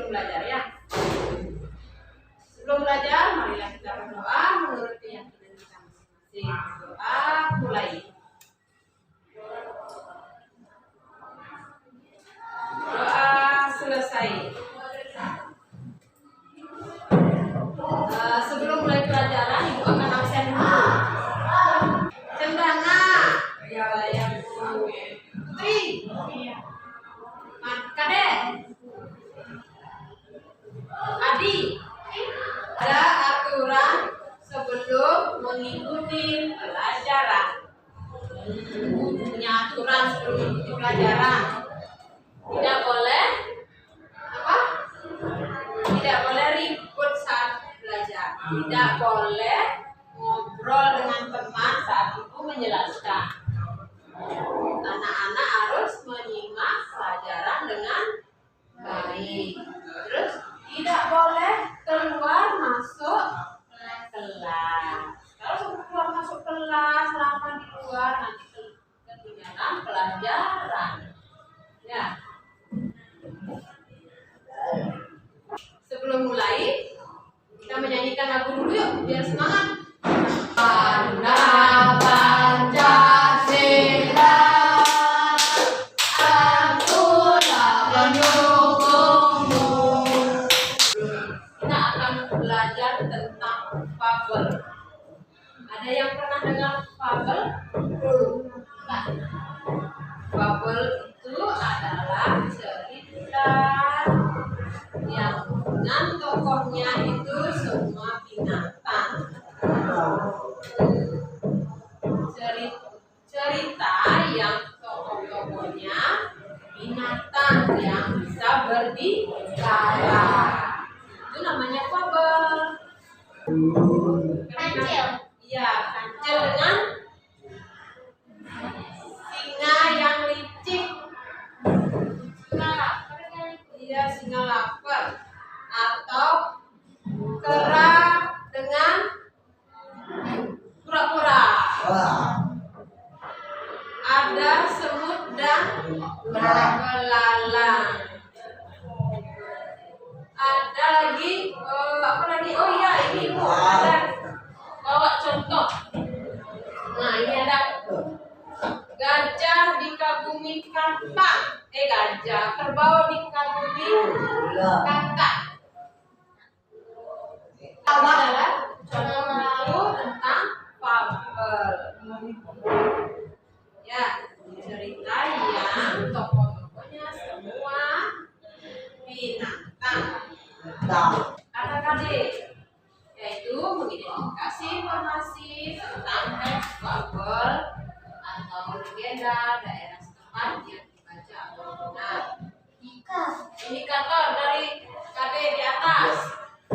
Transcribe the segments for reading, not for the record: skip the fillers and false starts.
belajar ya. Sebelum belajar, marilah kita berdoa menurut keyakinan kita masing-masing. Doa mulai. Doa selesai. Sebelum mulai pelajaran, ibu akan absen dulu. Cendana, ya yang Putri, Kadek, Adi, ada aturan sebelum mengikuti pelajaran. Punya aturan sebelum mengikuti pelajaran. Tidak boleh apa? Tidak boleh ribut saat belajar. Tidak boleh ngobrol dengan teman saat ibu menjelaskan. Anak-anak harus menyimak pelajaran dengan baik. Terus tidak boleh keluar masuk kelas. Kalau sudah keluar masuk kelas, lama di luar nanti ketinggalan pelajaran. Ya. Sebelum mulai, kita menyanyikan lagu dulu yuk, biar semangat. Tanda Pancasila, akulah pendukungmu. Kita akan belajar tentang fabel. Ada yang pernah dengar fabel? Nah, fabel itu adalah cerita yang dengan tokohnya itu semua binatang. Cerita yang tokoh-tokohnya binatang yang bisa berbicara. Itu namanya fabel. Kancil. Iya, kancil dengan singa yang licik. Iya, singa lapar. Atau kera dengan kura-kura. Ada semut dan belalang. Ada lagi apa lagi? Oh iya, ini Bu ada bawa contoh. Nah, ini ada gajah dikagumikan pak. Gajah, kerbau dikagumi kakak. Ini adalah contoh tentang fabel. Ya, cerita yang tokoh-tokohnya semua binatang. Adik-adik, yaitu mengidentifikasi informasi tentang teks fabel atau legenda daerah setempat yang dibaca atau didengar. Indikator dari KD di atas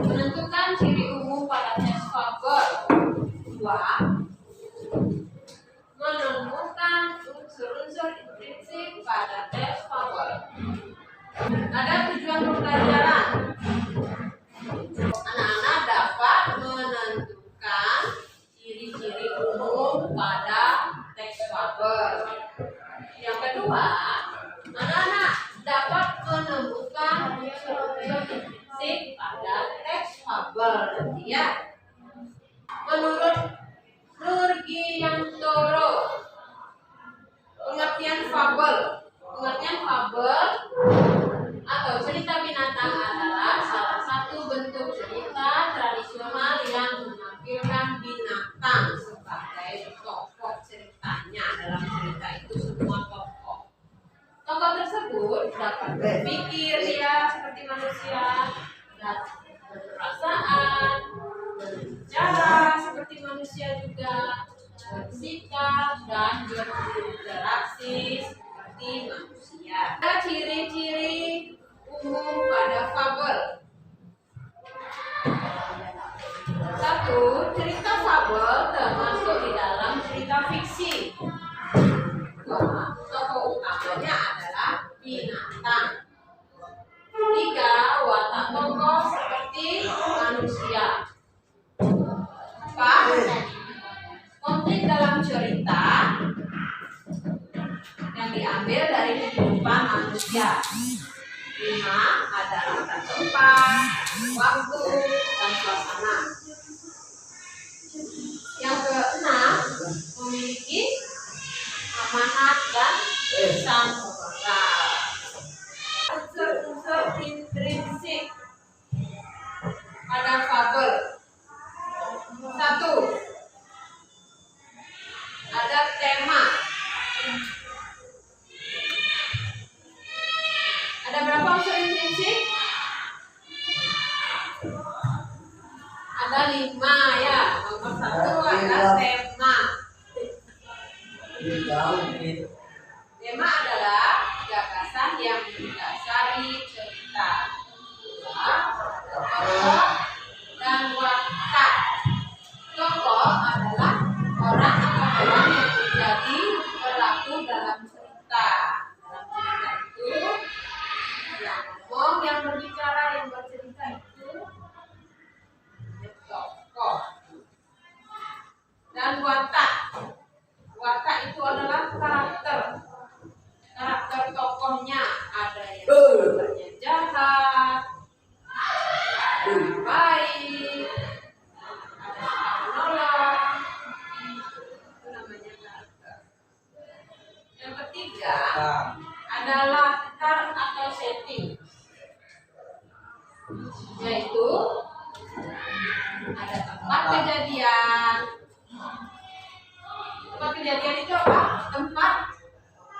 menentukan ciri umum pada teks fabel. 2. Menemukan unsur-unsur prinsip pada teks fabel. Ada tujuan pembelajaran. Anak-anak dapat menentukan ciri-ciri umum pada teks fabel. Yang kedua, anak-anak dapat menemukan unsur-unsur prinsip pada teks fabel. Nanti ya. Menurut Nurgiantoro, pengertian fabel atau cerita binatang adalah salah satu bentuk cerita tradisional yang menampilkan binatang sebagai tokoh ceritanya. Dalam cerita itu semua tokoh tersebut dapat berpikir ya seperti manusia, dan berperasaan, berbicara seperti manusia juga, bersikap dan berinteraksi seperti manusia. Ada ciri-ciri umum pada fabel. 1. Cerita fabel termasuk di dalam cerita fiksi. 2. Tokoh utamanya adalah binatang. 3. Watak tokoh seperti manusia. 4. Konflik dalam cerita yang diambil dari kehidupan manusia. 5. Ada latar tempat, waktu, dan suasana. Yang keenam, memiliki amanat dan pesan moral. Unsur-unsur intrinsik pada fabel. 1. Ada tema. Ada berapa unsur intrinsik? Ada 5 ya. Nomor 1 ada tema. Tema adalah gagasan yang mendasari cerita. Tokoh dan watak. Tokoh adalah orang atau hewan yang menjadi pelaku dalam cerita. Dalam cerita itu yang ngomong, yang berbicara, yang bercerita itu tokoh. Dan watak. Watak itu adalah karakter. Karakter tokohnya ada yang sebenarnya jahat, ada yang baik, ada yang menolong. Itu namanya karakter. Yang ketiga ada latar atau setting, yaitu ada tempat kejadian. Tempat kejadian itu apa? Tempat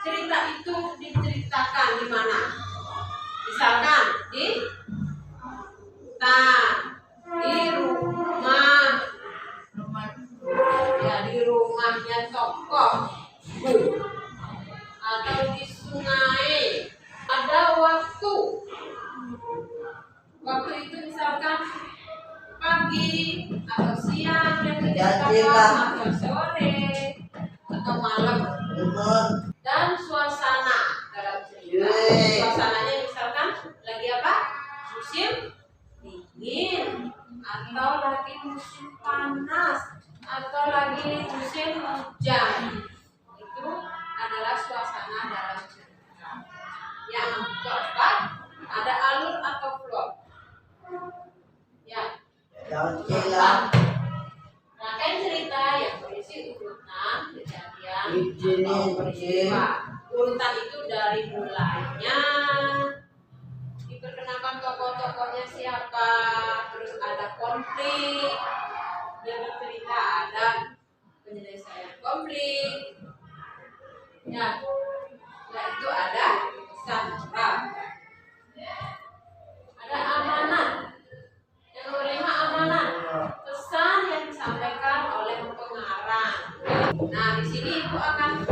cerita itu diceritakan di mana? Misalkan di rumah, ya di rumahnya tokoh, atau di sungai. Ada waktu. Waktu itu misalkan pagi atau siang yang diceritakan, atau sore atau malam. Dan suasana dalam cerita. Suasananya misalkan lagi apa? Musim dingin, atau lagi musim panas, atau lagi musim hujan. Itu adalah suasana dalam cerita. Yang keempat ada alur atau plot. Ya. Rangkaian cerita yang berisi urutan kejadian atau peristiwa. Urutan itu dari mulainya, diperkenalkan tokoh-tokohnya siapa, terus ada konflik, dia bercerita ada penyelesaian konflik, ya, itu ada pesan moral. Ada amanat. Yang menerima amanat, pesan yang disampaikan oleh pengarang. Nah, di sini Ibu akan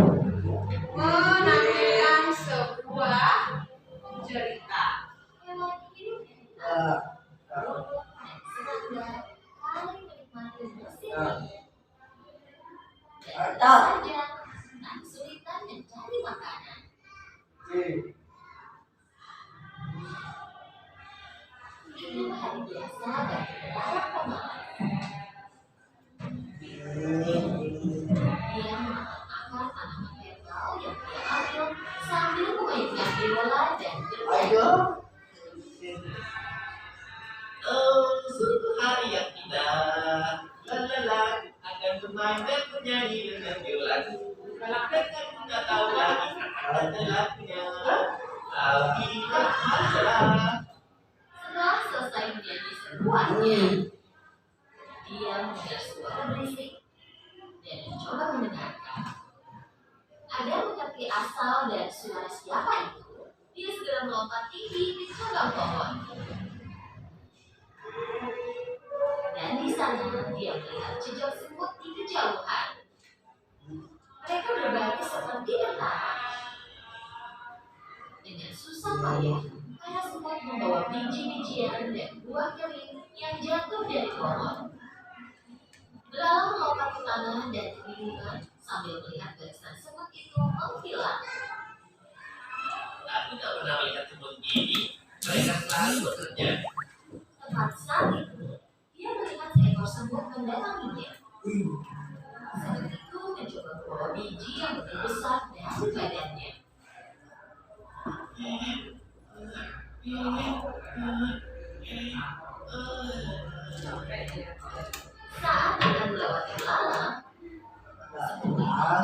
menampilkan sebuah cerita. Kesulitan mencari makanan. Itu hari biasa dan beberapa pemalas. Dia makan tanaman herbal yang dia ambil sambil memainkan biola dan bermain. Suatu hari yang indah, lalala akan bermain dan bernyanyi dengan biolaku. Kalau mereka tidak tahu lagi kata lagunya, alkitab masalah. Setelah selesai menyanyi semuanya, dia mendengar suara berisik dan mencoba mendengarkan. Ada mengerti asal dan suara siapa itu, dia segera melompat tinggi di cabang pohon. Dan di sana dia melihat jejak semut di kejauhan. Mereka berbaris seperti tentara. Dengan susah payah, para semut membawa biji-bijian dan buah kering yang jatuh dari pohon. Belalang melompat ke tanah dan kebingungan sambil melihat barisan semut itu menghilang. Aku tak pernah melihat semut ini. Mereka selalu bekerja. Tepat saat itu, dia melihat seekor semut mendatanginya. Semut itu mencoba membawa biji yang lebih besar dari badannya. Saat akan melewati lalang, semut melihat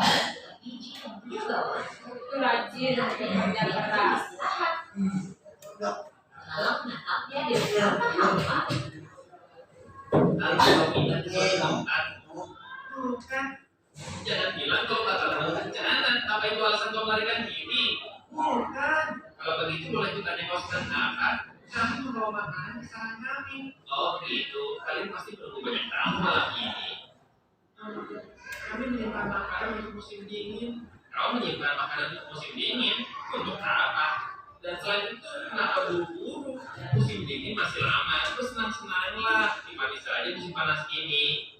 biji yang dia bawa. Itu rajin kerja keras. Istirahat. Lalang menatapnya di beberapa hampa. Lalu kau pindah ke suatu tempat. Bukan. Jangan bilang kau bakal berencana. Apa itu alasan kau melarikan diri? Bukan. Kalau begitu boleh tanya kau sedang apa? Kami membawa makanan ke sana kami. Oh gitu. Kalian pasti perlu banyak tamu malam ini. Kami menyimpan makanan untuk musim dingin. Kau menyimpan makanan untuk musim dingin? Untuk apa? Dan selain itu, kenapa buru-buru? Musim dingin masih lama, terus senang-senanglah. Nikmati saja musim panas ini.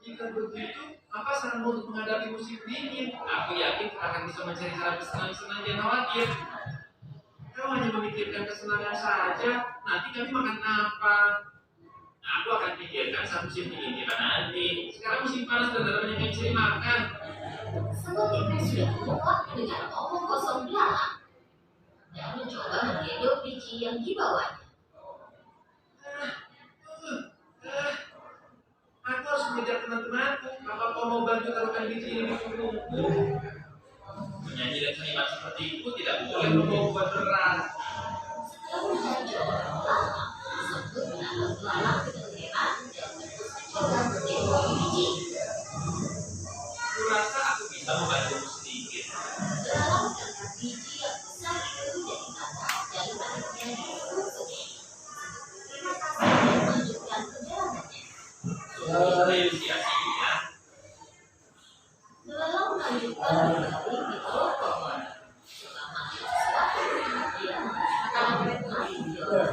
Jika begitu, apa saranmu untuk menghadapi musim dingin? Aku yakin kita akan bisa mencari cara bersenang-senang dan khawatir. Kau hanya memikirkan kesenangan saja. Nanti kami makan apa? Aku akan pikirkan saat musim dingin kita nanti. Sekarang musim panas dan ada banyak yang bisa dimakan. Semut itu sudah muak mendengar omong kosong belalang dan mencoba menggendong biji yang dibawanya. Aku harus mengejar teman-temanku. Apa kau mau bantu taruhkan biji ini di punggungku? Menyanyi dan seniman seperti itu tidak boleh membawa buat berat. Setelah menjawab belalang, semut menatap belalang dengan heran dan terus mencoba menggendong biji. Kurasa aku bisa membantumu sedikit. Belalang mengangkat biji yang besar itu dari tanah dan menaiknya di ujung sungai. Terima kasih dan melanjutkan perjalanannya. Ayo sia-sia. Belalang melanjutkan berbaring di bawah pohon. Setelah makan sesuatu, dia mengatakan mari biola.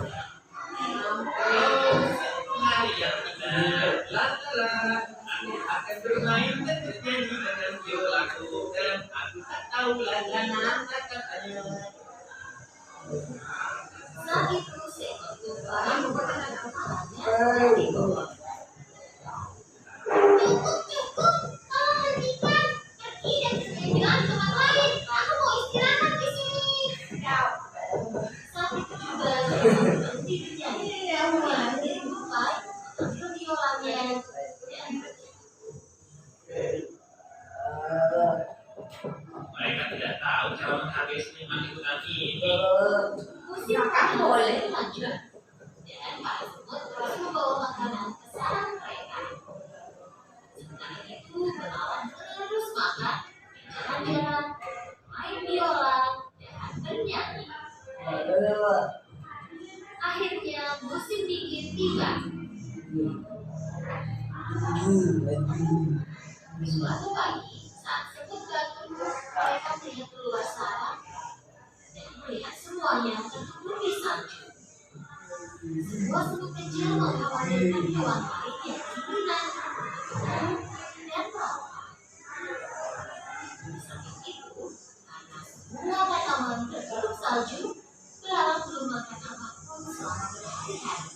Hari yang indah, lala. Aku akan bermain dan bernyanyi dengan biolaku dan aku tak tahu lagi kata-katanya. Saat itu seekor tupai menggunakan kepalanya di bawah. Cukup, tolong hentikan. Pergi dan berjalan ke tempat lain. Aku mau istirahat di sini. Saat itu juga dia berhenti bernyanyi. Dia tupai mengambil biolanya dan Mereka tidak tahu cara menghargai seniman ikutan ini. musim panas boleh lanjut. Dan para semut terus membawa makanan ke sarang mereka. Sementara itu belalang terus makan, jalan-jalan, main biola, dan bernyanyi. Akhirnya musim dingin tiba. Suatu pagi, saat semut bangun, mereka melihat keluar sarang dan melihat semuanya tertutupi salju. Sebuah semut kecil mengkhawatirkan hewan lain yang keinginan, dan melompat. Di samping itu, karena semua tanaman tertutup salju, belalang belum makan apapun selama berhari-hari.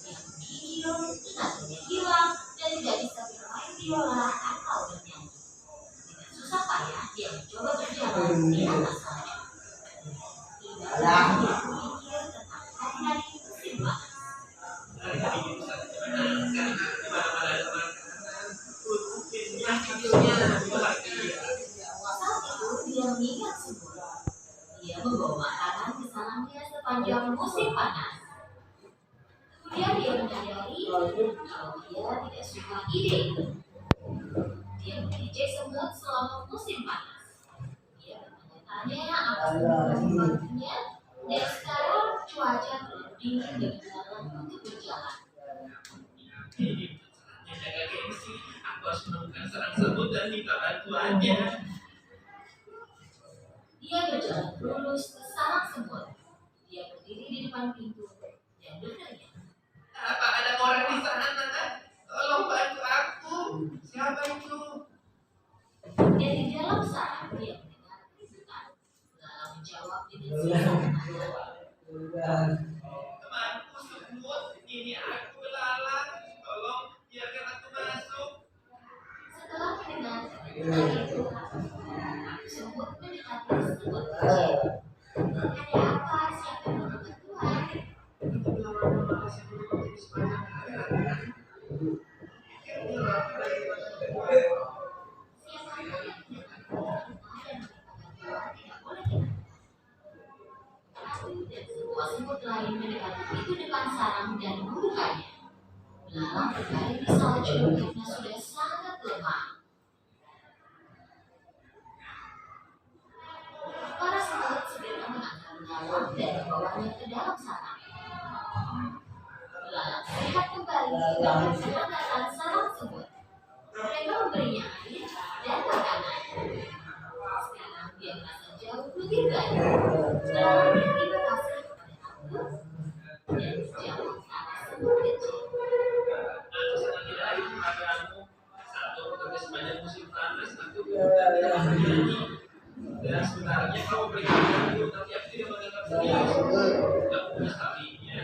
Yang biji tenaganya hilang dan tidak bisa bermain biola atau bernyanyi. Dengan susah payah, dia mencoba berjalan di atas salju. Dia berpikir tentang hari-hari musim panas. Hari-hari ini sangat menyenangkan. Di mana-mana ada makanan. Mungkinnya hidupnya bahagia. Saat itu dia mengingat semua. Dia membawa makanan ke sarangnya sepanjang musim panas. Kemudian dia menyadari kalau dia tidak suka ide itu. Dia mengejek semut selama musim panas. Dia bertanya-tanya apa sebab membantunya. Dan sekarang cuaca terlalu dingin bagi belalang untuk berjalan. Jaga gengsi, aku harus menemukan sarang semut dan minta bantuannya. Dia berjalan lurus ke sarang semut. Dia berdiri di depan pintu dan bertanya. Apa ada orang di sana? Tolong bantu aku. Siapa itu? Dari dalam sarang dia mendengar keributan. Belalang menjawab dengan sigap menanya. Temanku semut, ini aku belalang. Tolong biarkan aku masuk. Setelah mendengar keributan itu, semut mendekati semut kecil. Ada apa? Siapa yang menemukan Tuhan? lain mendekati pintu depan sarang dan membukanya. Belalang berbaring di salju karena sudah sangat lemah. Para semut segera mengangkat belalang dan membawanya ke dalam sarang. Belalang sehat kembali dengan menggunakan sarang semut. Mereka memberinya air dan makanan. Sekarang dia merasa jauh lebih baik. Belalang berterima kasih kepada aku dan jauh ke arah semut kecil. Aku sangat tidak adil kepadamu. Saat kau bekerja sepanjang musim panas, aku tidak menyanyi. Dan sebenarnya kau berikan aku, tapi aku tidak menganggap serius. Aku menyesalinya.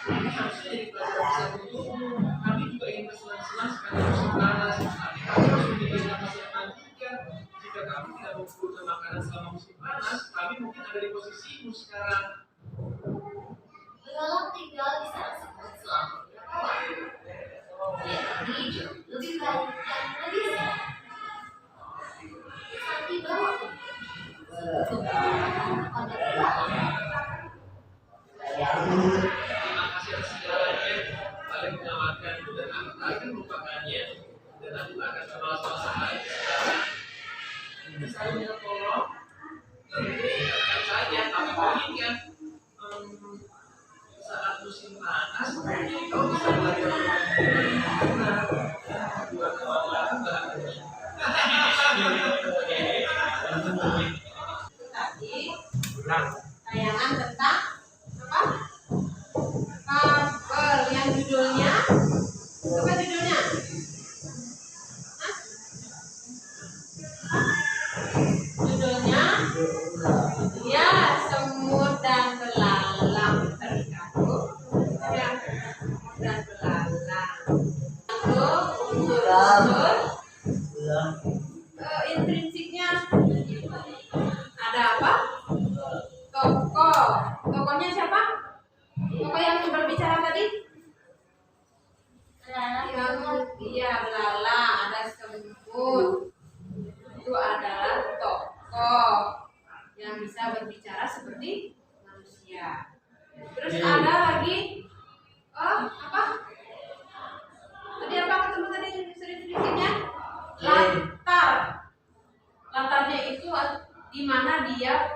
Ini harusnya jadi pelajaran besar untukmu. Kami juga ingin bersenang-senang sepanjang musim panas. Tapi kami harus memikirkan masa yang nantikan. Jika kami tidak mengumpulkan makanan selama musim panas, kami mungkin ada di posisimu sekarang. Belalang tinggal di sarang semut selama beberapa waktu. Dia hijau lebih baik dan lebih sehat. Saat tiba waktunya, semut mengatakan kepada belalang, Terima kasih atas segalanya. Kalian menyelamatkanku dan aku tak akan melupakannya. Dan aku tak akan bermalas-malasan lagi sekarang. Bisa minta tolong? Katakan saja, apa kau inginkan? Saat musim panas, kau bisa belajar buat kawan-kawan bahagia. Tadi tayangan tentang apa? Kabel yang judulnya apa judulnya? Hah? Judulnya ya semut dan belalang tergabung ya dan belalang itu unsur-unsur intrinsiknya ada apa? Tokohnya siapa? Tokoh yang berbicara tadi? Iya belalang, ada semut. Itu adalah tokoh yang bisa berbicara seperti manusia. Terus ada lagi apa? Tadi apa ketemu tadi intrinsiknya? Latar. Latarnya itu di mana dia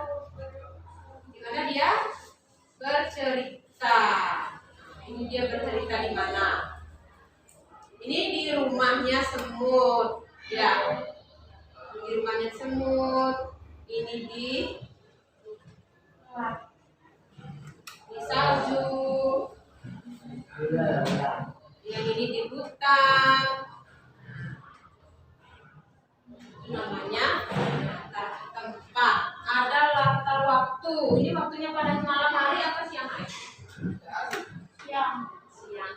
bercerita. Ini dia bercerita di mana? Ini di rumahnya semut, ya. Di rumahnya semut. Ini di salju. Yang ini di hutan. Namanya latar tempat. Ada latar waktu. Ini waktunya pada malam hari apa siang hari? Siang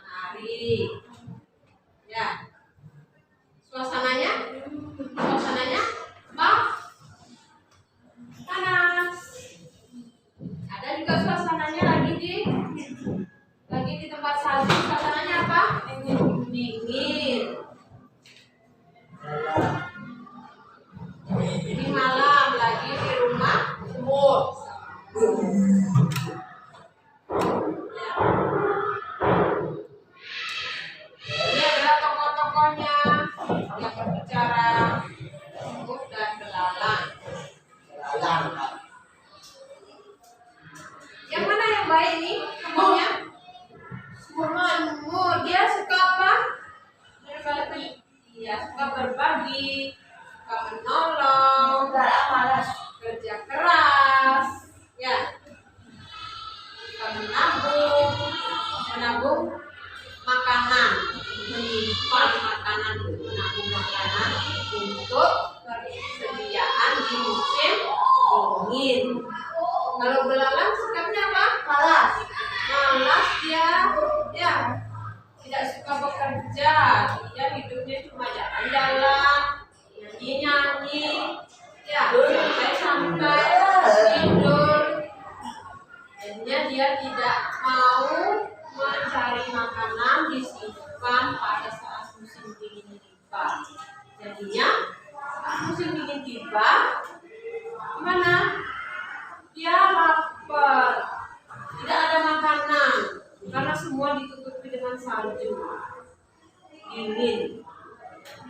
hari. Ya. Suasananya panas. Ada juga suasananya lagi di tempat salju. Suasananya apa? Dingin. Ini malam lagi di rumah semut. Ya. Ini adalah tokoh-tokohnya yang berbicara semut dan belalang. Yang mana yang baik nih? Semutnya? Semut. Dia suka apa? Dia suka berbagi. Menolong, kerja keras, ya, menabung makanan, menyimpan makanan, menabung makanan untuk persediaan di musim dingin. Kalau belalang sikapnya apa? Malas dia, ya, tidak suka bekerja, dia hidupnya cuma jalan-jalan. Nyanyi, ya, santai tidur. Jadinya dia tidak mau mencari makanan disimpan pada saat musim dingin tiba. Jadinya saat musim dingin tiba, gimana? Dia lapar, tidak ada makanan semua ditutupi dengan salju, dingin.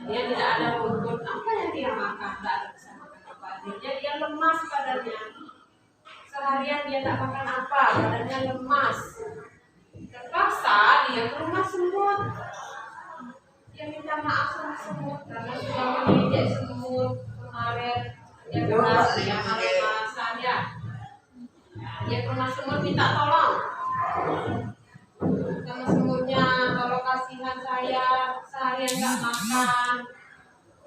Dia tidak ada rumput, apa yang dia makan? Tak ada bisa makan apa. Akhirnya dia lemas badannya. Seharian dia tak makan apa, badannya lemas. Terpaksa dia ke rumah semut. Dia minta maaf sama semut karena sudah menginjak semut kemarin. Dia keras, dia marah-marahan ya. Dia ke rumah semut minta tolong sama semutnya, kalau kasihan saya seharian nggak makan.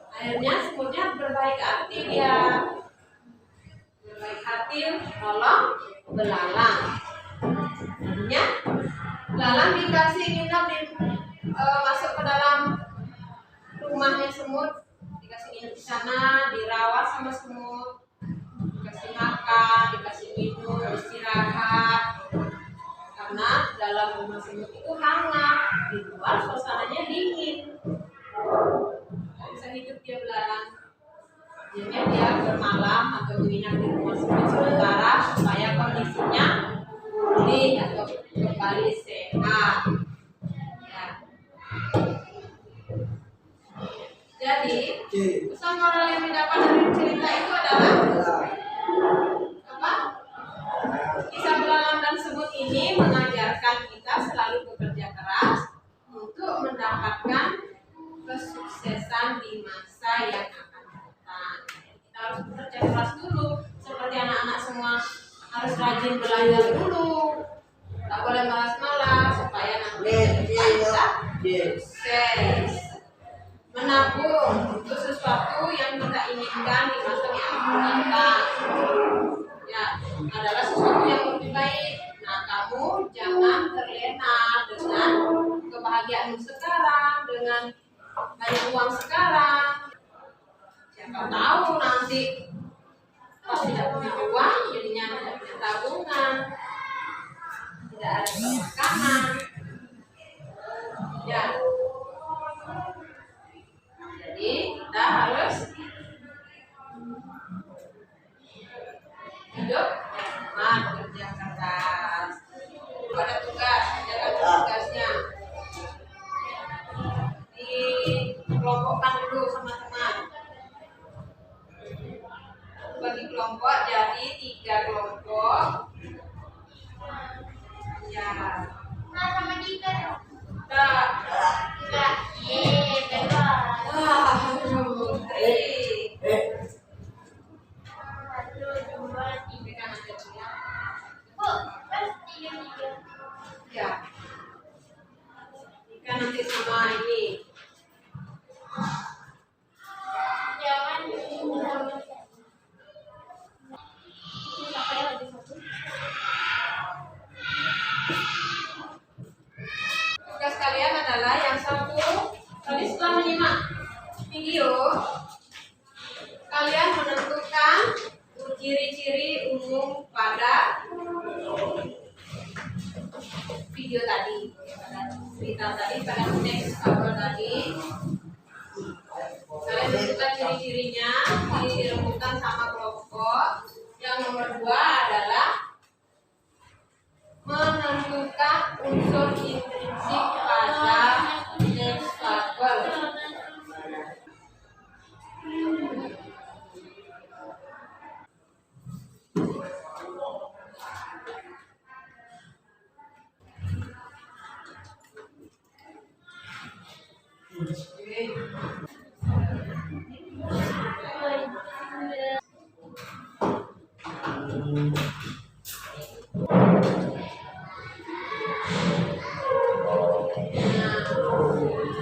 Akhirnya semutnya berbaik hati, dia berbaik hati tolong belalang. Akhirnya belalang dikasih nginep masuk ke dalam rumahnya semut, dikasih nginep di sana, dirawat sama semut, dikasih makan, dikasih minum, istirahat. Karena dalam rumah semut itu hangat, di luar suasananya dingin, nggak bisa hidup dia belalang. Jadi dia bermalam atau menginap di rumah semut sementara supaya kondisinya pulih atau kembali sehat. Ya. Jadi pesan moral yang didapat dari cerita itu adalah apa? Kisah belalang dan semut ini mengajarkan kita selalu bekerja keras untuk mendapatkan kesuksesan di masa yang akan datang. Kita harus bekerja keras dulu, seperti anak-anak semua harus rajin belanja dulu, tak boleh malas-malas supaya nanti kita bisa sukses. Menabung untuk sesuatu yang kita inginkan di masa yang akan datang. Ya, adalah sesuatu yang lebih baik. Nah, kamu jangan terlena dengan kebahagiaanmu sekarang, dengan banyak uang sekarang. Siapa tahu nanti pas tidak punya uang, jadinya tidak punya tabungan, tidak ada makanan. Ya, jadi kita harus hidup hemat, kerja keras. Ada tugas, jaga tugasnya. Dikelompokkan dulu sama teman. Bagi kelompok jadi 3 kelompok. Ya. Nah, sama Dika dong. Tak. Enggak. Bebas. Putri. Bu, kan 3. Ya. Ikan nanti sama ini. Jangan. Tugas kalian adalah yang satu. Tadi setelah menyimak video, kalian menentukan ciri-ciri umum pada video tadi, pada cerita tadi, pada teks awal tadi. Kalian tentukan ciri-cirinya, dirembukkan sama kelompok. Yang nomor 2 adalah menentukan unsur intrinsik pada teks fabel.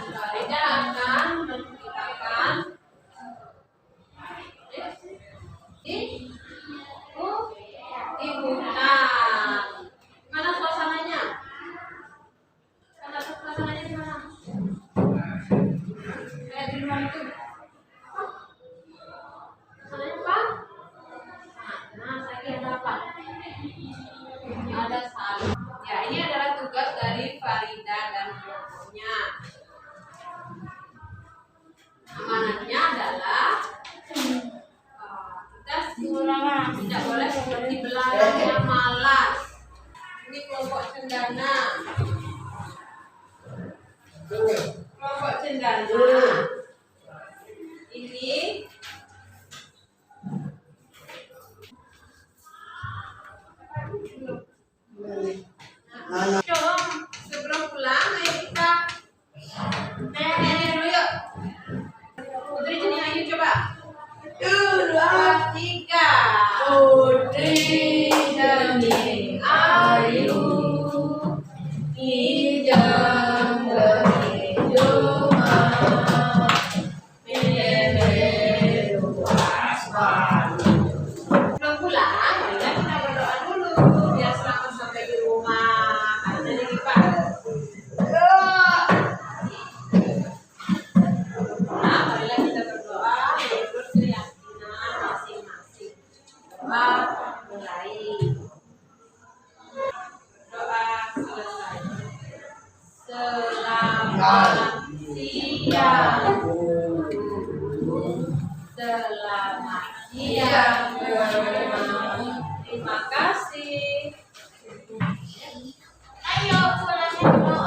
Farida akan menceritakan di hutan. Mana suasananya? Suasananya di mana? Kayak di luar itu. Suasananya apa? Nah, saya ada apa? Ada salju. Ya, ini adalah tugas dari Farida dan kelompoknya. Amanatnya adalah kita tidak boleh seperti belalang yang malas. Ini kelompok cendana. karena ini coba sebelum pulang ayo kita nyanyi dulu yuk. Putri jadi ayo coba. 1, 2, 3. Putri demi ayu kijang kehidupan memeru asmara. Belum pulang, ya kita berdoa dulu biar selamat sampai di rumah. Ada di Pak. Nah, marilah kita berdoa menurut keyakinan masing-masing. Doa mulai. Doa selesai. Selamat siang. Selamat siang. Terima kasih. Ayo pulang dulu.